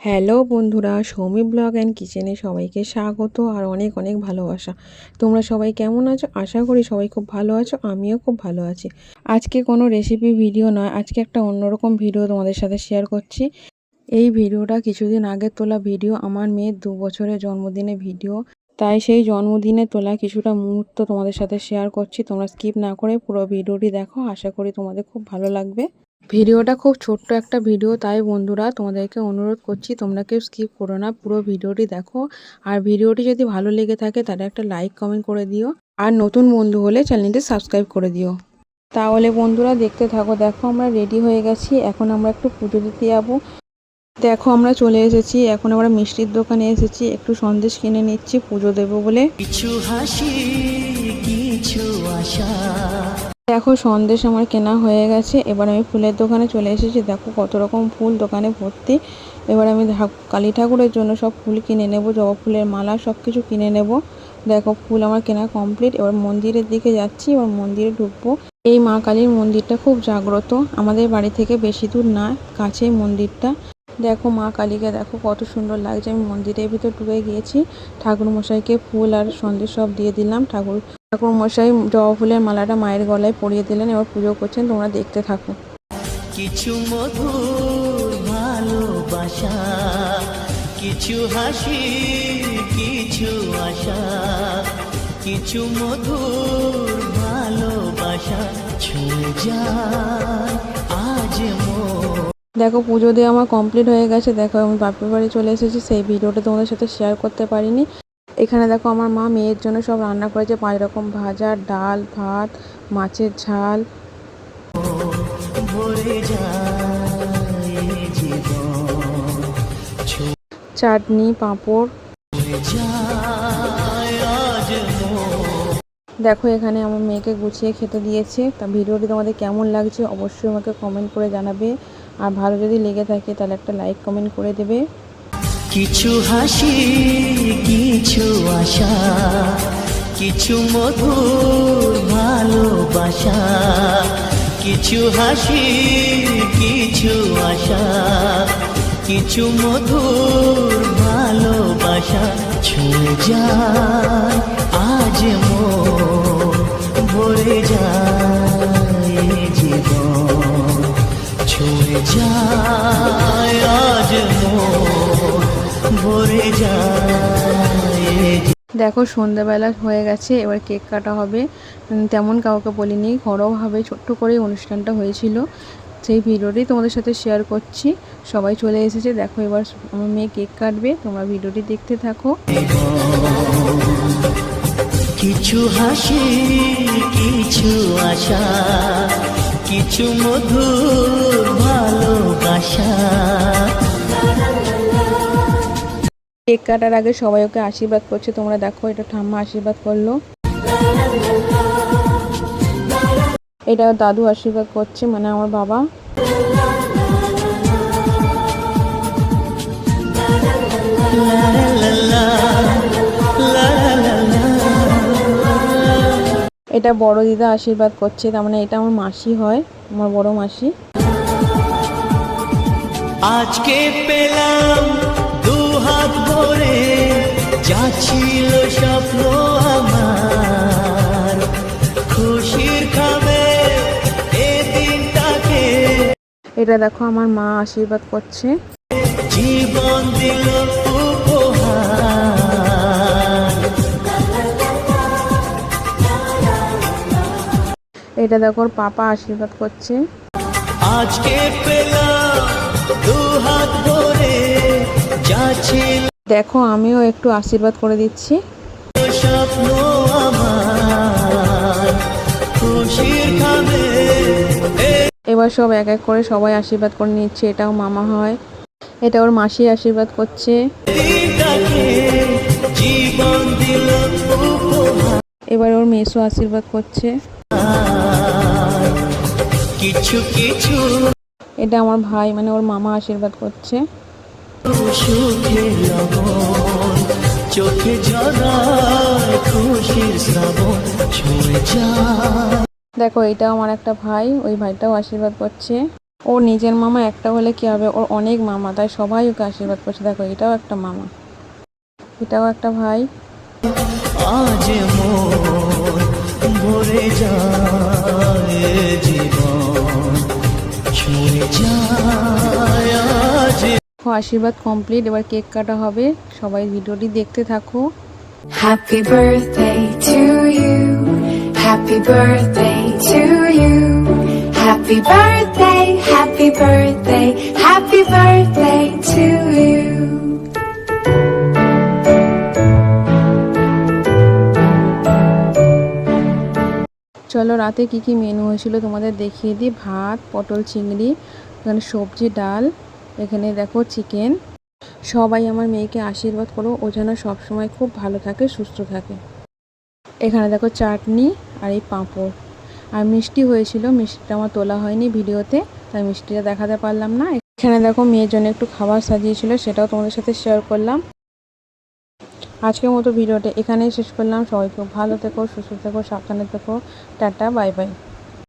Hello বন্ধুরা, Soumi blog and কিচেনে সবাইকে স্বাগত আর অনেক অনেক ভালোবাসা। তোমরা সবাই কেমন আছো? আশা করি সবাই খুব ভালো আছো, আমিও খুব ভালো আছি। আজকে কোনো রেসিপি ভিডিও নয়, আজকে একটা অন্যরকম ভিডিও তোমাদের সাথে শেয়ার করছি। এই ভিডিওটা কিছুদিন আগে তোলা ভিডিও, আমার মেয়ের 2 বছরের জন্মদিনের ভিডিও। তাই সেই জন্মদিনে তোলা কিছুটা মুহূর্ত তোমাদের সাথে শেয়ার করছি। তোমরা স্কিপ না করে পুরো ভিডিওটি দেখো, আশা করি তোমাদের খুব ভালো লাগবে। ভিডিওটা খুব ছোট্ট একটা ভিডিও, তাই বন্ধুরা তোমাদেরকে অনুরোধ করছি তোমরা কেউ স্কিপ করো না, পুরো ভিডিওটি দেখো। আর ভিডিওটি যদি ভালো লেগে থাকে তাহলে একটা লাইক কমেন্ট করে দিও, আর নতুন বন্ধু হলে চ্যানেলটি সাবস্ক্রাইব করে দিও। তাহলে বন্ধুরা দেখতে থাকো। দেখো আমরা রেডি হয়ে গেছি, এখন আমরা একটু পুজো দিতে যাবো। দেখো আমরা চলে এসেছি, এখন আমরা মিষ্টির দোকানে এসেছি, একটু সন্দেশ কিনে নিচ্ছি পুজো দেবো বলে। কিছু হাসি কিছু আশা। দেখো সন্দেশ আমার কেনা হয়ে গেছে, এবার আমি ফুলের দোকানে চলে এসেছি। দেখো কত রকম ফুল দোকানে ভর্তি। এবার আমি কালী ঠাকুরের জন্য সব ফুল কিনে নেব, জবা ফুলের মালা সব কিছু কিনে নেব। দেখো ফুল আমার কেনা কমপ্লিট, এবার মন্দিরের দিকে যাচ্ছি, এবার মন্দিরে ঢুকবো। এই মা কালীর মন্দিরটা খুব জাগ্রত, আমাদের বাড়ি থেকে বেশি দূর না, কাছেই মন্দিরটা। দেখো মা কালীকে দেখো কত সুন্দর লাগছে। আমি মন্দিরের ভিতর ঢুকে গিয়েছি, ঠাকুর মশাইকে ফুল আর সন্দেশ সব দিয়ে দিলাম। ঠাকুর মশাই জবা ফুলের মালাটা মায়ের গলায় পরিয়ে দিলেন, এবার পুজো করছেন, তোমরা দেখতে থাকো। কিছু মধুর ভালোবাসা, কিছু হাসি কিছু আশা, কিছু মধুর ভালোবাসা ছুঁয়ে যায় আজ মন। দেখো পুজো দিয়ে আমার কমপ্লিট হয়ে গেছে। দেখো আমি বাপের বাড়ি চলে এসেছি, সেই ভিডিওটা তোমাদের সাথে শেয়ার করতে পারিনি। এখানে দেখো আমার মা মেয়ের জন্য সব রান্না করেছে, 5 রকম ভাজা, ডাল, ভাত, মাছের ঝাল, চাটনি, পাঁপড়। দেখো এখানে আমার মেয়েকে গুছিয়ে খেতে দিয়েছে। তা ভিডিওটি তোমাদের কেমন লাগছে অবশ্যই আমাকে কমেন্ট করে জানাবে, আর ভালো যদি লেগে থাকে তাহলে একটা লাইক কমেন্ট করে দেবে। কিছু হাসি কিছু আশা, কিছু মধুর ভালোবাসা, কিছু হাসি কিছু আশা, কিছু মধুর ভালোবাসা ছুঁয়ে যায় আজ মন, ভরে যায় জীবন, ছুঁয়ে যায় আজ মন, ভরে যায়। দেখো সন্ধ্যাবেলা হয়ে গেছে, এবার কেক কাটা হবে। তেমন কাউকে বলিনি, ঘরোয়াভাবে ছোট্ট করে অনুষ্ঠানটা হয়েছিল, সেই ভিডিওটি তোমাদের সাথে শেয়ার করছি। সবাই চলে এসেছে, দেখো এবার আমার মেয়ে কেক কাটবে, তোমরা ভিডিওটি দেখতে থাকো। কিছু হাসি কিছু আশা, কিছু মধুর ভালোবাসা। কেক কাটার আগে সবাই ওকে আশীর্বাদ করছে, তোমরা দেখো এটা ঠাম্মা আশীর্বাদ করলো, এটা দাদু আশীর্বাদ করছে, মানে আমার বাবা। এটা বড় দিদা আশীর্বাদ করছে, তার মানে এটা আমার মাসি হয়, আমার বড় মাসি। আজকে পেলাম দু হাত ভরে যা ছিল স্বপ্ন আমার, খুশির খাবে এই দিনটাকে। এটা দেখো আমার মা আশীর্বাদ করছে, জীবন দিল উপহার। এটা দেখো পাপা আশীর্বাদ করছে, আজকে পেলাম দু হাত ভরে যা ছিল। দেখো আমিও একটু আশীর্বাদ করে দিচ্ছি, স্বপ্ন আমার, খুশির খাবে। এবার সব এক এক করে সবাই আশীর্বাদ করে নিচ্ছে, এটাও মামা হয়, এটা ওর মাসি আশীর্বাদ করছে। এবার ওর মেসো আশীর্বাদ করছে, কিছু কিছু। এটা আমার ভাই, মানে ওর মামা আশীর্বাদ করছে। চোখে জড়ায় খুশির শ্রাবণ ছুঁয়ে যায়। দেখো এটাও আমার একটা ভাই, ওই ভাইটাও আশীর্বাদ করছে। ও নিজের মামা একটা হলে কি হবে, ওর অনেক মামা, তাই সবাই ওকে আশীর্বাদ করছে। দেখো এটাও একটা মামা, এটাও একটা ভাই। আজ মন ভরে যায় জীবন ছুঁয়ে যায় আজ। আশীর্বাদ কমপ্লিট, এবার কেক কাটা হবে। সবাই ভিডিওটি দেখতে থাকো। Happy birthday to you. Happy birthday to you. Happy birthday, happy birthday, happy birthday to you. চলো রাতে কি কি মেনু হয়েছিল তোমাদের দেখিয়ে দিই। ভাত, পটল চিংড়ি, এখানে সবজি ডাল, এখানে দেখো চিকেন। সবাই আমার মেয়েকে আশীর্বাদ করো, ও যেন সবসময় খুব ভালো থাকে, সুস্থ থাকে। এখানে দেখো চাটনি আর এই পাঁপড়, আর মিষ্টি হয়েছিল। মিষ্টিটা আমার তোলা হয়নি ভিডিওতে, তাই মিষ্টিটা দেখাতে পারলাম না। এখানে দেখো মেয়ের জন্য একটু খাবার সাজিয়েছিল, সেটাও তোমাদের সাথে শেয়ার করলাম। আজকের মতো ভিডিওটা এখানেই শেষ করলাম। সবাই খুব ভালো থেকো, সুস্থ থেকো, সাবধানে থেকো। Tata, bye bye.